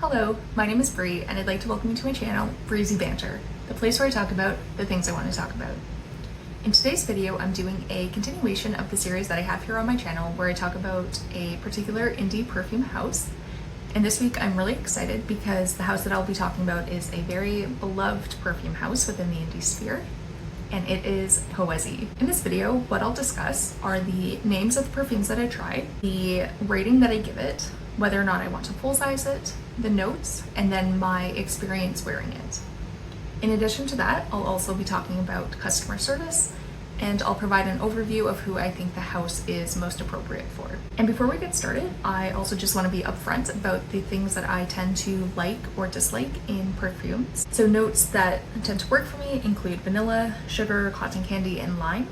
Hello, my name is Bree, and I'd like to welcome you to my channel, Breezy Banter, the place where I talk about the things I want to talk about. In today's video, I'm doing a continuation of the series that I have here on my channel where I talk about a particular indie perfume house. And this week I'm really excited because the house that I'll be talking about is a very beloved perfume house within the indie sphere, and it is Poesie. In this video, what I'll discuss are the names of the perfumes that I tried, the rating that I give it, whether or not I want to full size it, the notes, and then my experience wearing it. In addition to that, I'll also be talking about customer service, and I'll provide an overview of who I think the house is most appropriate for. And before we get started, I also just want to be upfront about the things that I tend to like or dislike in perfumes. So notes that tend to work for me include vanilla, sugar, cotton candy, and lime.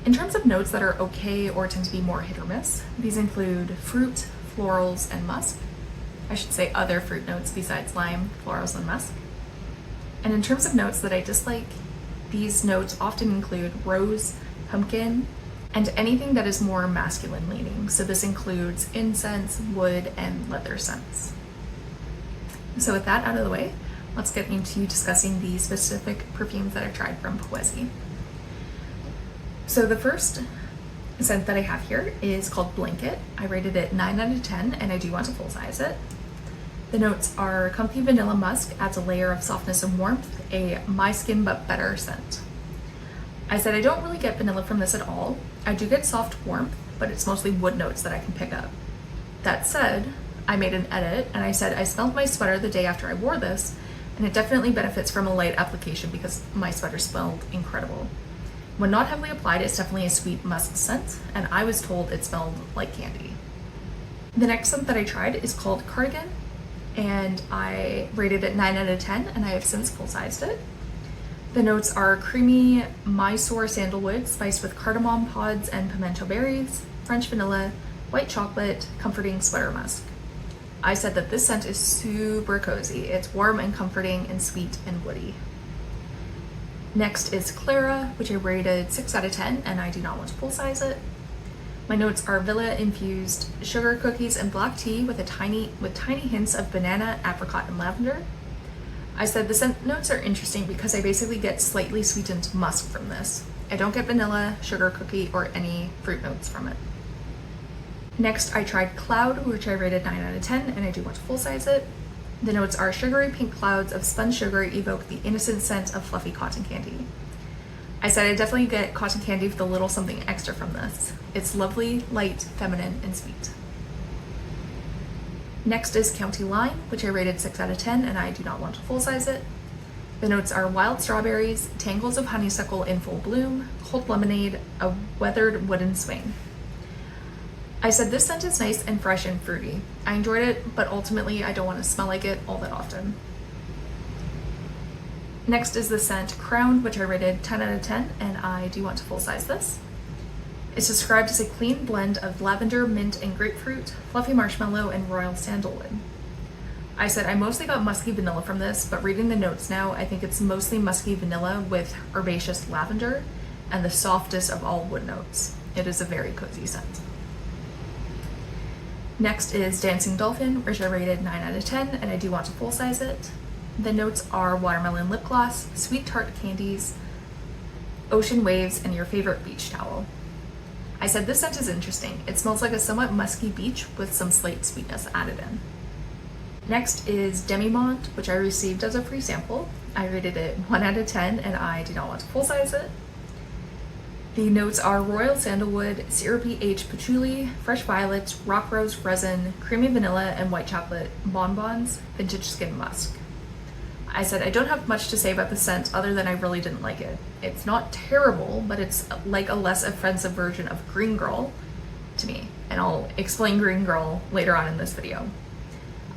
In terms of notes that are okay or tend to be more hit or miss, these include fruit, florals, and musk. I should say other fruit notes besides lime, florals, and musk. And in terms of notes that I dislike, these notes often include rose, pumpkin, and anything that is more masculine leaning. So this includes incense, wood, and leather scents. So with that out of the way, let's get into discussing the specific perfumes that I tried from Poesie. So the first scent that I have here is called Blanket. I rated it 9 out of 10, and I do want to full size it. The notes are comfy vanilla musk, adds a layer of softness and warmth, a my skin but better scent. I said I don't really get vanilla from this at all. I do get soft warmth, but it's mostly wood notes that I can pick up. That said, I made an edit and I said I smelled my sweater the day after I wore this, and it definitely benefits from a light application because my sweater smelled incredible. When not heavily applied, it's definitely a sweet musk scent, and I was told it smelled like candy. The next scent that I tried is called Cardigan, and I rated it 9 out of 10, and I have since full-sized it. The notes are creamy Mysore sandalwood spiced with cardamom pods and pimento berries, French vanilla, white chocolate, comforting sweater musk. I said that this scent is super cozy. It's warm and comforting and sweet and woody. Next is Clara, which I rated 6 out of 10, and I do not want to full size it. My notes are vanilla infused sugar cookies and black tea with tiny hints of banana, apricot, and lavender. I said the scent notes are interesting because I basically get slightly sweetened musk from this. I don't get vanilla, sugar cookie, or any fruit notes from it. Next, I tried Cloud, which I rated 9 out of 10, and I do want to full size it. The notes are sugary pink clouds of spun sugar evoke the innocent scent of fluffy cotton candy. I said I definitely get cotton candy with a little something extra from this. It's lovely, light, feminine, and sweet. Next is County Line, which I rated 6 out of 10, and I do not want to full size it. The notes are wild strawberries, tangles of honeysuckle in full bloom, cold lemonade, a weathered wooden swing. I said this scent is nice and fresh and fruity. I enjoyed it, but ultimately I don't want to smell like it all that often. Next is the scent Crowned, which I rated 10 out of 10, and I do want to full size this. It's described as a clean blend of lavender, mint, and grapefruit, fluffy marshmallow, and royal sandalwood. I said I mostly got musky vanilla from this, but reading the notes now, I think it's mostly musky vanilla with herbaceous lavender and the softest of all wood notes. It is a very cozy scent. Next is Dancing Dolphin, which I rated 9 out of 10, and I do want to full size it. The notes are watermelon lip gloss, sweet tart candies, ocean waves, and your favorite beach towel. I said this scent is interesting. It smells like a somewhat musky beach with some slight sweetness added in. Next is Demimonde, which I received as a free sample. I rated it 1 out of 10, and I do not want to full size it. The notes are royal sandalwood, syrupy H patchouli, fresh violets, rock rose resin, creamy vanilla, and white chocolate bonbons, vintage skin musk. I said I don't have much to say about the scent other than I really didn't like it. It's not terrible, but it's like a less offensive version of Green Girl to me, and I'll explain Green Girl later on in this video.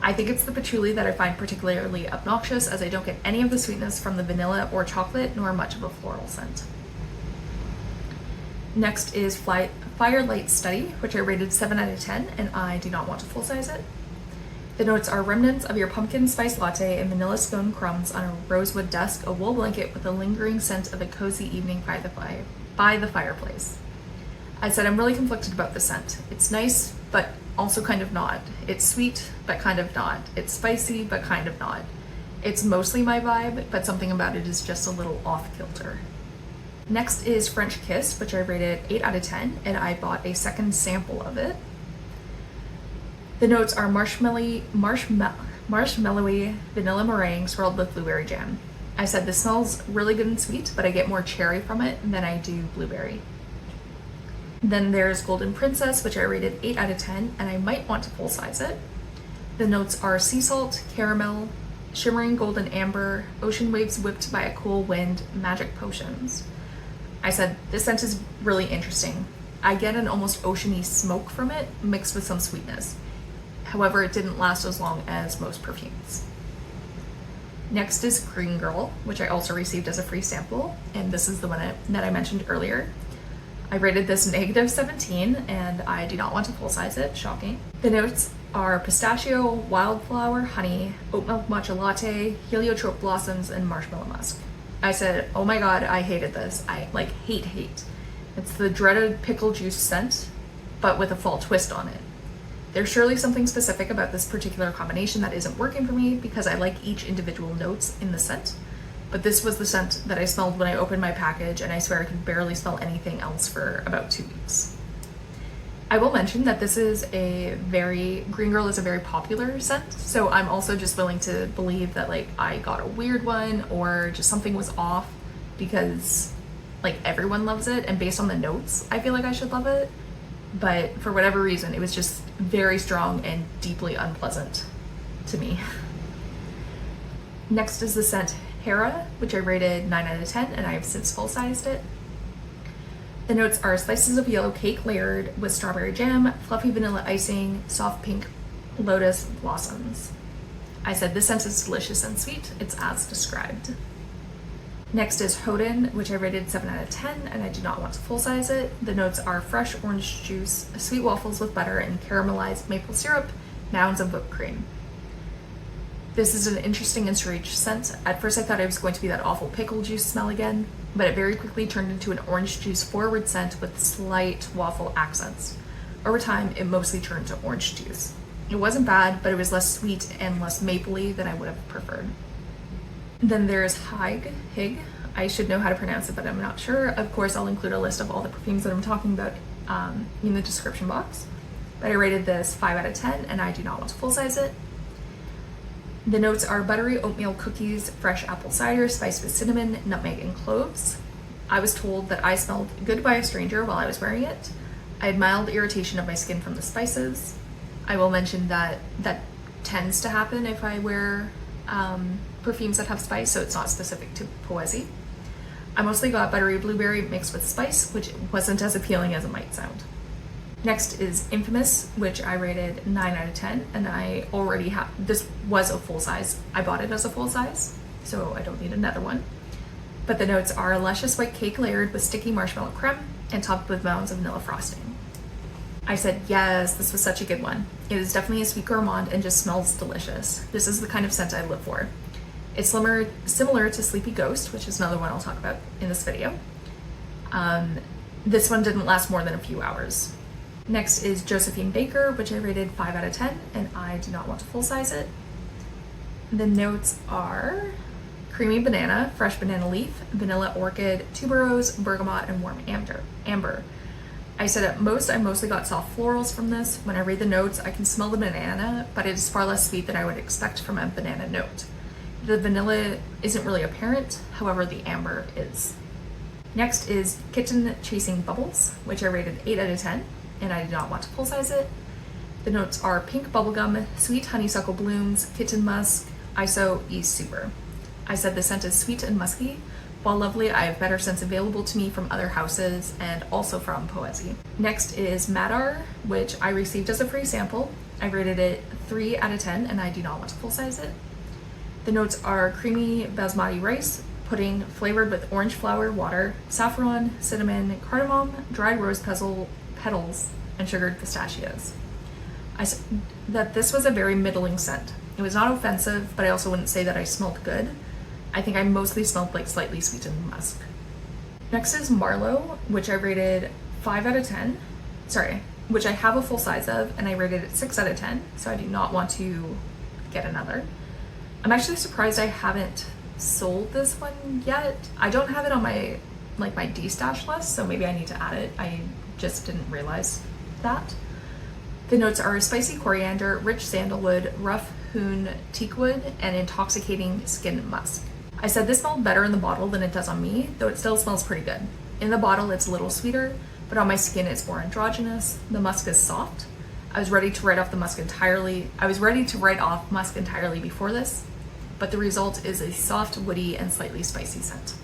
I think it's the patchouli that I find particularly obnoxious, as I don't get any of the sweetness from the vanilla or chocolate, nor much of a floral scent. Next is Firelight Study, which I rated 7 out of 10, and I do not want to full size it. The notes are remnants of your pumpkin spice latte and vanilla scone crumbs on a rosewood desk, a wool blanket with a lingering scent of a cozy evening by the fireplace. I said I'm really conflicted about the scent. It's nice, but also kind of not. It's sweet, but kind of not. It's spicy, but kind of not. It's mostly my vibe, but something about it is just a little off kilter. Next is French Kiss, which I rated 8 out of 10, and I bought a second sample of it. The notes are marshmallowy vanilla meringue swirled with blueberry jam. I said this smells really good and sweet, but I get more cherry from it than I do blueberry. Then there's Goldfish Princess, which I rated 8 out of 10, and I might want to full size it. The notes are sea salt, caramel, shimmering golden amber, ocean waves whipped by a cool wind, magic potions. I said this scent is really interesting. I get an almost oceany smoke from it mixed with some sweetness. However, it didn't last as long as most perfumes. Next is Green Girl, which I also received as a free sample, and this is the one that I mentioned earlier. I rated this -17, and I do not want to full size it, shocking. The notes are pistachio, wildflower, honey, oat milk matcha latte, heliotrope blossoms, and marshmallow musk. I said, oh my god, I hated this. I like hate. It's the dreaded pickle juice scent, but with a fall twist on it. There's surely something specific about this particular combination that isn't working for me because I like each individual notes in the scent, but this was the scent that I smelled when I opened my package, and I swear I could barely smell anything else for about 2 weeks. I will mention that Green Girl is a very popular scent, so I'm also just willing to believe that like I got a weird one or just something was off because like everyone loves it, and based on the notes, I feel like I should love it. But for whatever reason, it was just very strong and deeply unpleasant to me. Next is the scent Hera, which I rated 9 out of 10, and I have since full-sized it. The notes are slices of yellow cake layered with strawberry jam, fluffy vanilla icing, soft pink lotus blossoms. I said this scent is delicious and sweet. It's as described. Next is Hoyden, which I rated 7 out of 10, and I do not want to full size it. The notes are fresh orange juice, sweet waffles with butter, and caramelized maple syrup, mounds of whipped cream. This is an interesting and strange scent. At first I thought it was going to be that awful pickle juice smell again, but it very quickly turned into an orange juice forward scent with slight waffle accents. Over time, it mostly turned to orange juice. It wasn't bad, but it was less sweet and less mapley than I would have preferred. Then there's Hygge. I should know how to pronounce it, but I'm not sure. Of course, I'll include a list of all the perfumes that I'm talking about in the description box. But I rated this 5 out of 10, and I do not want to full size it. The notes are buttery oatmeal cookies, fresh apple cider, spiced with cinnamon, nutmeg, and cloves. I was told that I smelled good by a stranger while I was wearing it. I had mild irritation of my skin from the spices. I will mention that that tends to happen if I wear perfumes that have spice, so it's not specific to Poesie. I mostly got buttery blueberry mixed with spice, which wasn't as appealing as it might sound. Next is Infamous, which I rated 9 out of 10, and I already have, this was a full size. I bought it as a full size, so I don't need another one. But the notes are luscious white cake layered with sticky marshmallow creme and topped with mounds of vanilla frosting. I said, yes, this was such a good one. It is definitely a sweet gourmand and just smells delicious. This is the kind of scent I live for. It's similar to Sleepy Ghost, which is another one I'll talk about in this video. This one didn't last more than a few hours. Next is Josephine Baker, which I rated 5 out of 10, and I do not want to full size it. The notes are creamy banana, fresh banana leaf, vanilla orchid, tuberose, bergamot, and warm amber. I said at most, I mostly got soft florals from this. When I read the notes, I can smell the banana, but it is far less sweet than I would expect from a banana note. The vanilla isn't really apparent, however the amber is. Next is Kitten Chasing Bubbles, which I rated 8 out of 10, and I did not want to full size it. The notes are pink bubblegum, sweet honeysuckle blooms, kitten musk, ISO, East Super. I said the scent is sweet and musky. While lovely, I have better scents available to me from other houses and also from Poesie. Next is Madar, which I received as a free sample. I rated it 3 out of 10, and I do not want to full size it. The notes are creamy basmati rice, pudding flavored with orange flower water, saffron, cinnamon, cardamom, dried rose petals, and sugared pistachios. I said that this was a very middling scent. It was not offensive, but I also wouldn't say that I smelled good. I think I mostly smelled like slightly sweetened musk. Next is Marlowe, which I rated 5 out of 10. Sorry, which I have a full size of, and I rated it 6 out of 10, so I do not want to get another. I'm actually surprised I haven't sold this one yet. I don't have it on my D-stash list, so maybe I need to add it. I just didn't realize that. The notes are spicy coriander, rich sandalwood, rough hoon teakwood, and intoxicating skin musk. I said this smelled better in the bottle than it does on me, though it still smells pretty good. In the bottle, it's a little sweeter, but on my skin, it's more androgynous. The musk is soft. I was ready to write off musk entirely before this, but the result is a soft, woody, and slightly spicy scent.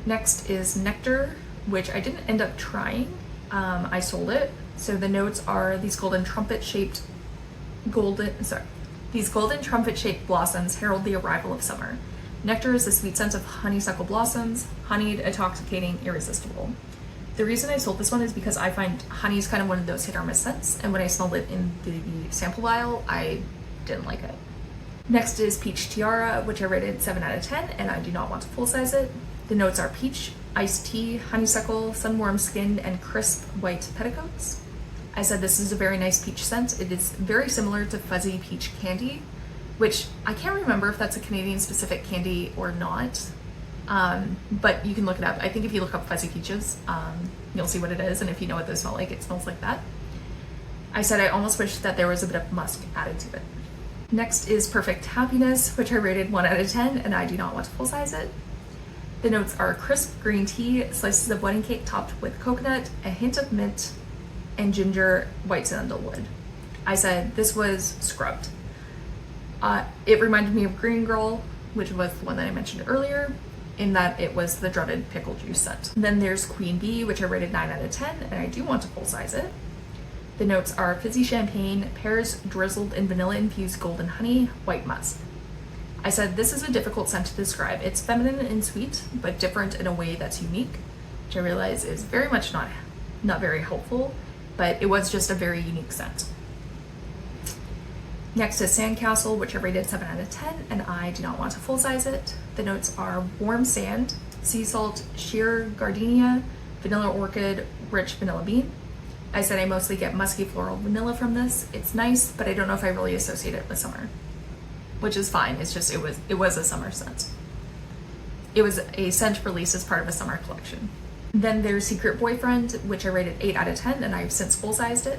Next is Nectar, which I didn't end up trying. I sold it. So the notes are these golden trumpet-shaped blossoms herald the arrival of summer. Nectar is the sweet scent of honeysuckle blossoms, honeyed, intoxicating, irresistible. The reason I sold this one is because I find honey is kind of one of those hit or miss scents, and when I smelled it in the sample vial, I didn't like it. Next is Peach Tiara, which I rated 7 out of 10, and I do not want to full size it. The notes are peach, iced tea, honeysuckle, sunwarm skin, and crisp white petticoats. I said this is a very nice peach scent. It is very similar to fuzzy peach candy, which I can't remember if that's a Canadian specific candy or not, but you can look it up. I think if you look up fuzzy peaches, you'll see what it is, and if you know what those smell like, it smells like that. I said I almost wish that there was a bit of musk added to it. Next is Perfect Happiness, which I rated 1 out of 10, and I do not want to full size it. The notes are crisp green tea, slices of wedding cake topped with coconut, a hint of mint, and ginger, white sandalwood. I said this was scrubbed. It reminded me of Green Girl, which was the one that I mentioned earlier, in that it was the dreaded pickle juice scent. Then there's Queen Bee, which I rated 9 out of 10, and I do want to full size it. The notes are fizzy champagne, pears drizzled in vanilla-infused golden honey, white musk. I said this is a difficult scent to describe. It's feminine and sweet, but different in a way that's unique, which I realize is very much not very helpful, but it was just a very unique scent. Next is Sandcastle, which I rated 7 out of 10, and I do not want to full size it. The notes are warm sand, sea salt, sheer gardenia, vanilla orchid, rich vanilla bean. I said I mostly get musky floral vanilla from this. It's nice, but I don't know if I really associate it with summer, which is fine. It's just, it was a summer scent. It was a scent released as part of a summer collection. Then there's Secret Boyfriend, which I rated 8 out of 10, and I've since full sized it.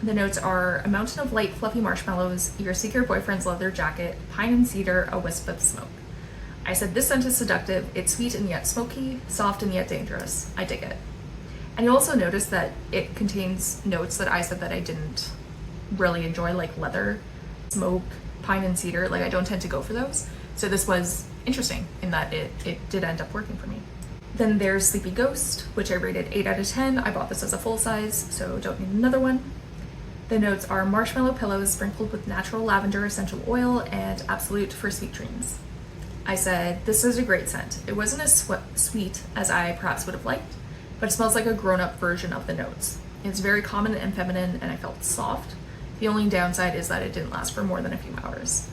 The notes are a mountain of light fluffy marshmallows, your secret boyfriend's leather jacket, pine and cedar, a wisp of smoke. I said this scent is seductive. It's sweet and yet smoky, soft and yet dangerous. I dig it. And you'll also notice that it contains notes that I said that I didn't really enjoy, like leather, smoke, pine and cedar. Like I don't tend to go for those. So this was interesting in that it did end up working for me. Then there's Sleepy Ghost, which I rated 8 out of 10. I bought this as a full size, so don't need another one. The notes are marshmallow pillows sprinkled with natural lavender essential oil and absolute for sweet dreams. I said, this is a great scent. It wasn't as sweet as I perhaps would have liked, but it smells like a grown-up version of the notes. It's very common and feminine, and I felt soft. The only downside is that it didn't last for more than a few hours.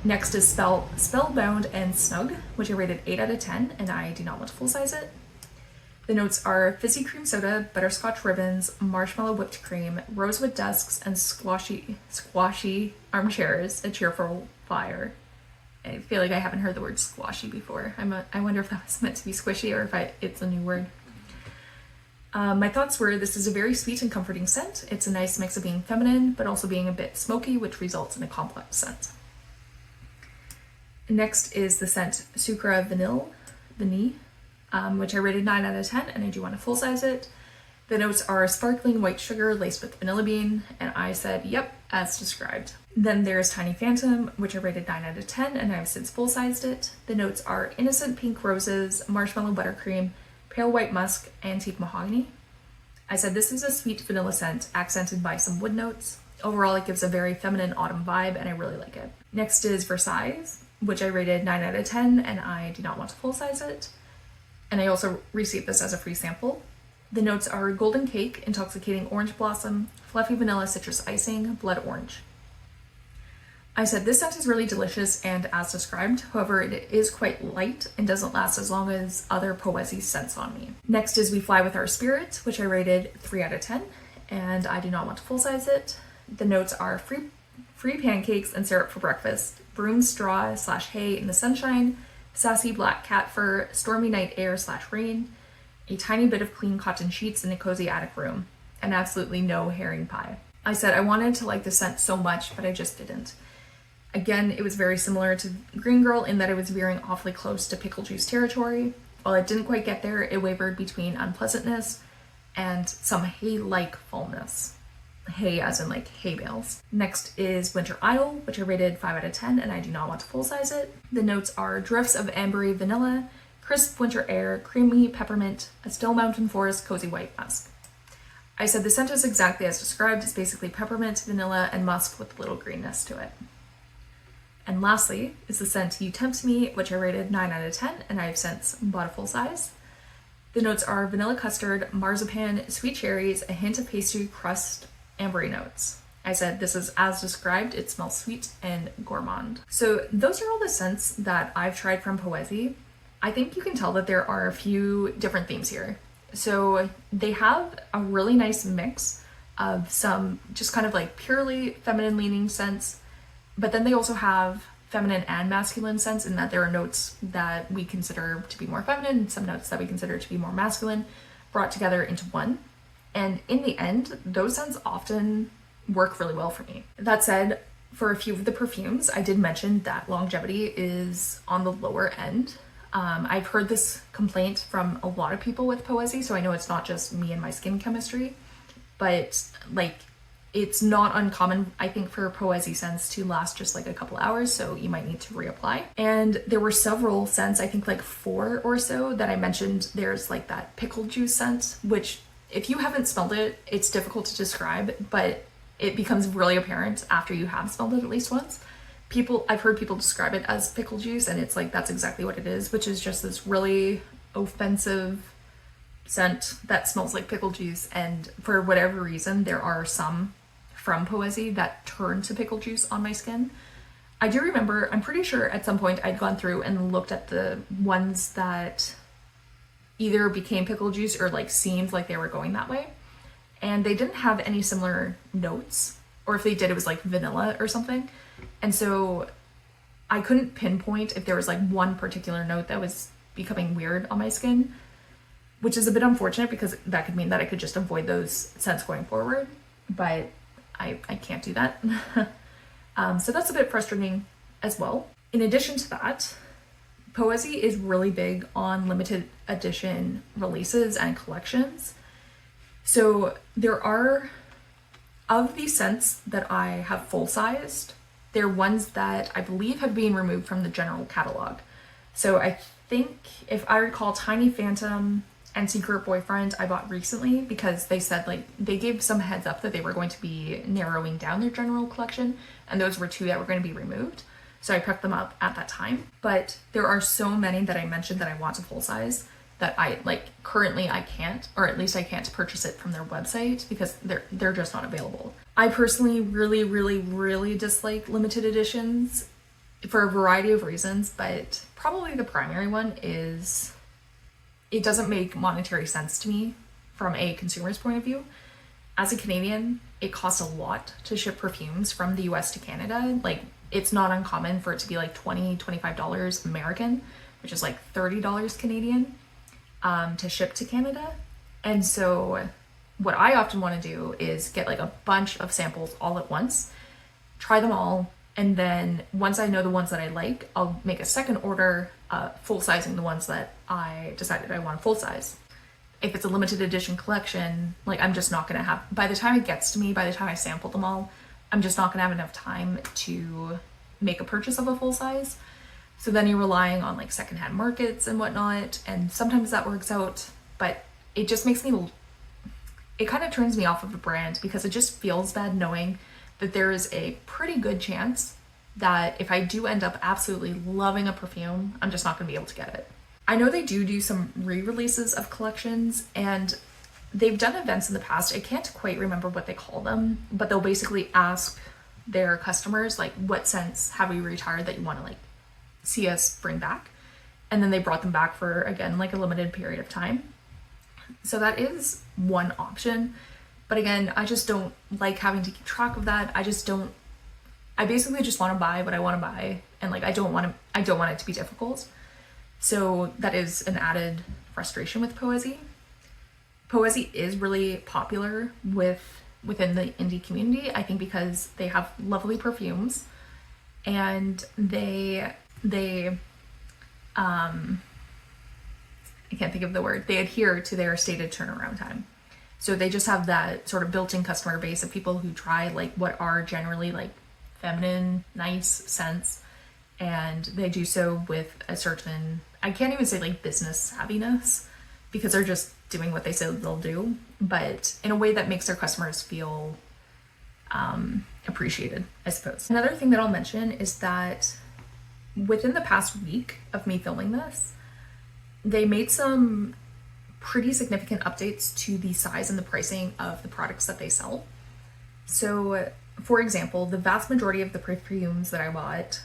Next is Spellbound and Snug, which I rated 8 out of 10, and I do not want to full size it. The notes are fizzy cream soda, butterscotch ribbons, marshmallow whipped cream, rosewood dusks, and squashy armchairs, a cheerful fire. I feel like I haven't heard the word squashy before. I wonder if that was meant to be squishy or if it's a new word. My thoughts were this is a very sweet and comforting scent. It's a nice mix of being feminine, but also being a bit smoky, which results in a complex scent. Next is the scent Sucre Vanille, which I rated 9 out of 10, and I do want to full size it. The notes are sparkling white sugar laced with vanilla bean, and I said, yep, as described. Then there's Tiny Phantom, which I rated 9 out of 10, and I've since full sized it. The notes are innocent pink roses, marshmallow buttercream, pale white musk, antique mahogany. I said this is a sweet vanilla scent accented by some wood notes. Overall, it gives a very feminine autumn vibe, and I really like it. Next is Versailles, which I rated 9 out of 10, and I do not want to full size it. And I also received this as a free sample. The notes are golden cake, intoxicating orange blossom, fluffy vanilla citrus icing, blood orange. I said this scent is really delicious and as described, however it is quite light and doesn't last as long as other Poesie scents on me. Next is We Fly With Our Spirit, which I rated 3 out of 10, and I do not want to full size it. The notes are free pancakes and syrup for breakfast, broom straw / hay in the sunshine, sassy black cat fur, stormy night air / rain, a tiny bit of clean cotton sheets in a cozy attic room, and absolutely no herring pie. I said I wanted to like the scent so much, but I just didn't. Again, it was very similar to Green Girl in that it was veering awfully close to pickle juice territory. While it didn't quite get there, it wavered between unpleasantness and some hay-like fullness. Hay as in like hay bales. Next is Winter Idyl, which I rated 5 out of 10 and I do not want to full size it. The notes are drifts of ambery vanilla, crisp winter air, creamy peppermint, a still mountain forest, cozy white musk. I said the scent is exactly as described. It's basically peppermint, vanilla, and musk with a little greenness to it. And lastly is the scent You Tempt Me, which I rated 9 out of 10 and I have since bought a full size. The notes are vanilla custard, marzipan, sweet cherries, a hint of pastry crust, ambery notes. I said this is as described. It smells sweet and gourmand. So those are all the scents that I've tried from Poesie. I think you can tell that there are a few different themes here. So they have a really nice mix of some just kind of like purely feminine leaning scents, but then they also have feminine and masculine scents in that there are notes that we consider to be more feminine and some notes that we consider to be more masculine brought together into one. And in the end, those scents often work really well for me. That said, for a few of the perfumes, I did mention that longevity is on the lower end. I've heard this complaint from a lot of people with Poesie, so I know it's not just me and my skin chemistry, but like it's not uncommon, I think, for Poesie scents to last just like a couple hours, so you might need to reapply. And there were several scents, I think like 4 or so, that I mentioned. There's like that pickle juice scent, which if you haven't smelled it, it's difficult to describe, but it becomes really apparent after you have smelled it at least once. I've heard people describe it as pickle juice, and it's like that's exactly what it is, which is just this really offensive scent that smells like pickle juice. And for whatever reason, there are some from Poesie that turn to pickle juice on my skin. I do remember, I'm pretty sure at some point I'd gone through and looked at the ones that either became pickle juice or like seemed like they were going that way, and they didn't have any similar notes, or if they did, it was like vanilla or something. And so I couldn't pinpoint if there was like one particular note that was becoming weird on my skin, which is a bit unfortunate because that could mean that I could just avoid those scents going forward, but I can't do that. So that's a bit frustrating as well. In addition to that, Poesie is really big on limited edition releases and collections. So there are, of these scents that I have full-sized, they're ones that I believe have been removed from the general catalog. So I think, if I recall, Tiny Phantom and Secret Boyfriend I bought recently because they said like they gave some heads up that they were going to be narrowing down their general collection, and those were 2 that were going to be removed. So I picked them up at that time. But there are so many that I mentioned that I want to full size that I like currently I can't, or at least I can't purchase it from their website because they're just not available. I personally really dislike limited editions for a variety of reasons, but probably the primary one is it doesn't make monetary sense to me from a consumer's point of view. As a Canadian, it costs a lot to ship perfumes from the US to Canada. Like, it's not uncommon for it to be like $20-$25 American, which is like $30 Canadian, to ship to Canada. And so what I often want to do is get like a bunch of samples all at once, try them all, and then once I know the ones that I like, I'll make a second order, full sizing the ones that I decided I want to full size. If it's a limited edition collection, like I'm just not gonna have, by the time it gets to me, by the time I sample them all, I'm just not gonna have enough time to make a purchase of a full size. So then you're relying on like secondhand markets and whatnot, and sometimes that works out, but it just makes me, it kind of turns me off of the brand because it just feels bad knowing that there is a pretty good chance that if I do end up absolutely loving a perfume, I'm just not gonna be able to get it. I know they do some re-releases of collections, and they've done events in the past. I can't quite remember what they call them, but they'll basically ask their customers, like, what scents have we retired that you want to like see us bring back? And then they brought them back for, again, like a limited period of time. So that is one option. But again, I just don't like having to keep track of that. I basically just want to buy what I want to buy. And like, I don't want it to be difficult. So that is an added frustration with Poesie. Poesie is really popular within the indie community, I think, because they have lovely perfumes and they I can't think of the word. They adhere to their stated turnaround time. So they just have that sort of built-in customer base of people who try like what are generally like feminine, nice scents, and they do so with a certain, I can't even say like business savviness, because they're just doing what they say they'll do, but in a way that makes their customers feel appreciated, I suppose. Another thing that I'll mention is that within the past week of me filming this, they made some pretty significant updates to the size and the pricing of the products that they sell. So, for example, the vast majority of the perfumes that I bought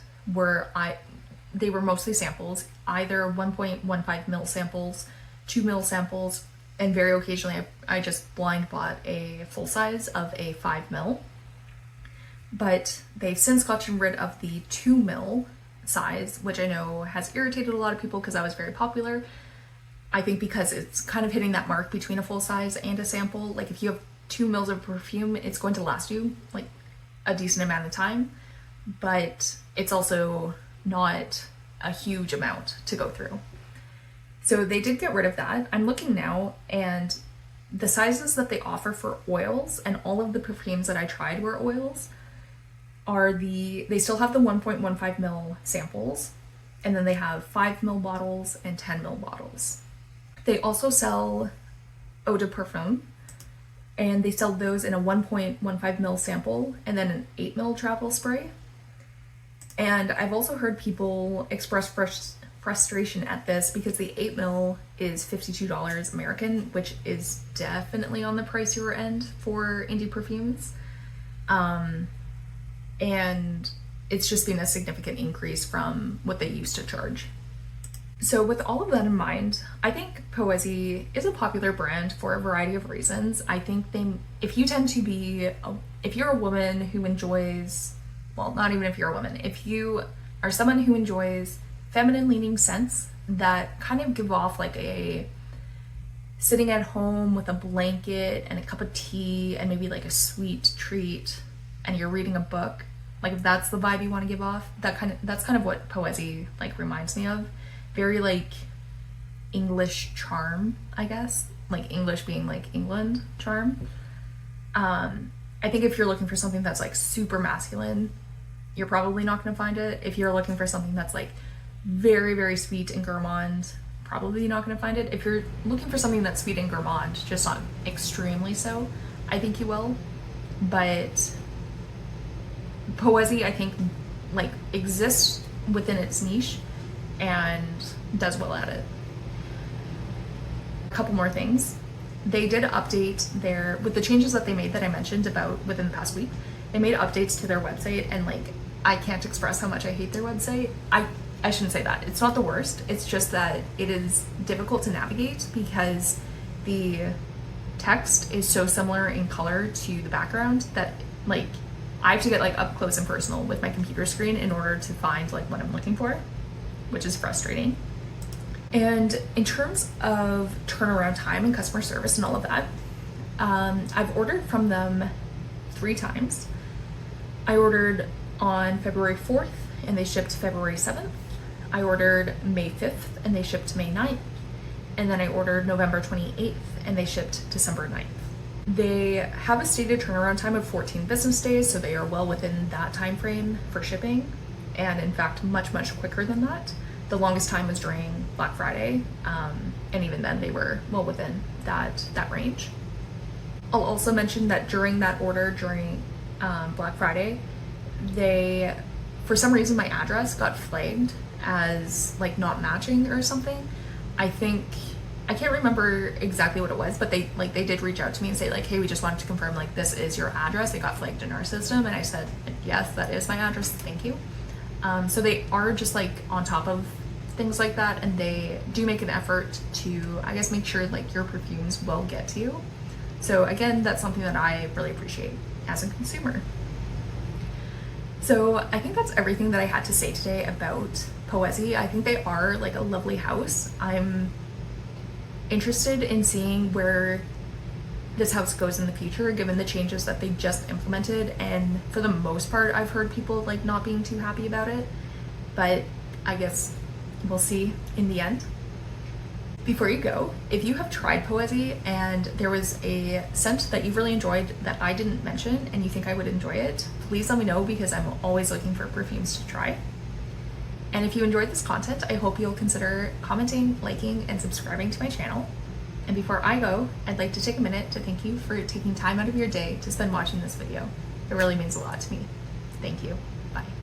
they were mostly samples, either 1.15 ml samples, 2 ml samples, and very occasionally I just blind bought a full size of a 5 ml. But they've since gotten rid of the 2 ml size, which I know has irritated a lot of people because that was very popular. I think because it's kind of hitting that mark between a full size and a sample. Like if you have 2 mils of perfume, it's going to last you like a decent amount of time, but it's also not a huge amount to go through. So they did get rid of that. I'm looking now, and the sizes that they offer for oils, and all of the perfumes that I tried were oils, they still have the 1.15 ml samples, and then they have 5 ml bottles and 10 ml bottles. They also sell eau de parfum, and they sell those in a 1.15 ml sample and then an 8 ml travel spray. And I've also heard people express frustration at this because the 8 ml is $52 American, which is definitely on the pricier end for indie perfumes. And it's just been a significant increase from what they used to charge. So with all of that in mind, I think Poesie is a popular brand for a variety of reasons. I think if you're a woman who enjoys, well, not even if you're a woman, if you are someone who enjoys feminine leaning scents that kind of give off like a sitting at home with a blanket and a cup of tea and maybe like a sweet treat and you're reading a book, like if that's the vibe you want to give off, that's kind of what Poesie like reminds me of. Very like English charm, I guess, like English being like England charm. I think if you're looking for something that's like super masculine, you're probably not going to find it. If you're looking for something that's like very, very sweet and gourmand, probably not going to find it. If you're looking for something that's sweet and gourmand, just not extremely so, I think you will. But Poesie, I think, like exists within its niche and does well at it. A couple more things. They did update with the changes that they made that I mentioned about within the past week, they made updates to their website, and like, I can't express how much I hate their website. I shouldn't say that. It's not the worst. It's just that it is difficult to navigate because the text is so similar in color to the background that like I have to get like up close and personal with my computer screen in order to find like what I'm looking for, which is frustrating. And in terms of turnaround time and customer service and all of that, I've ordered from them 3 times. I ordered on February 4th and they shipped February 7th. I ordered May 5th and they shipped May 9th. And then I ordered November 28th and they shipped December 9th. They have a stated turnaround time of 14 business days, so they are well within that time frame for shipping, and in fact much, much quicker than that. The longest time was during Black Friday, and even then they were well within that range. I'll also mention that during that order, during Black Friday, for some reason my address got flagged as like not matching or something. I think I can't remember exactly what it was, but they did reach out to me and say like, hey, we just wanted to confirm like this is your address. It got flagged in our system, and I said yes, that is my address, thank you. So they are just like on top of things like that, and they do make an effort to, I guess, make sure like your perfumes will get to you. So again, that's something that I really appreciate as a consumer. So I think that's everything that I had to say today about Poesie. I think they are like a lovely house. I'm interested in seeing where this house goes in the future, given the changes that they just implemented, and for the most part I've heard people like not being too happy about it, but I guess we'll see in the end. Before you go, if you have tried Poesie and there was a scent that you've really enjoyed that I didn't mention and you think I would enjoy it, please let me know, because I'm always looking for perfumes to try. And if you enjoyed this content, I hope you'll consider commenting, liking, and subscribing to my channel. And before I go, I'd like to take a minute to thank you for taking time out of your day to spend watching this video. It really means a lot to me. Thank you. Bye.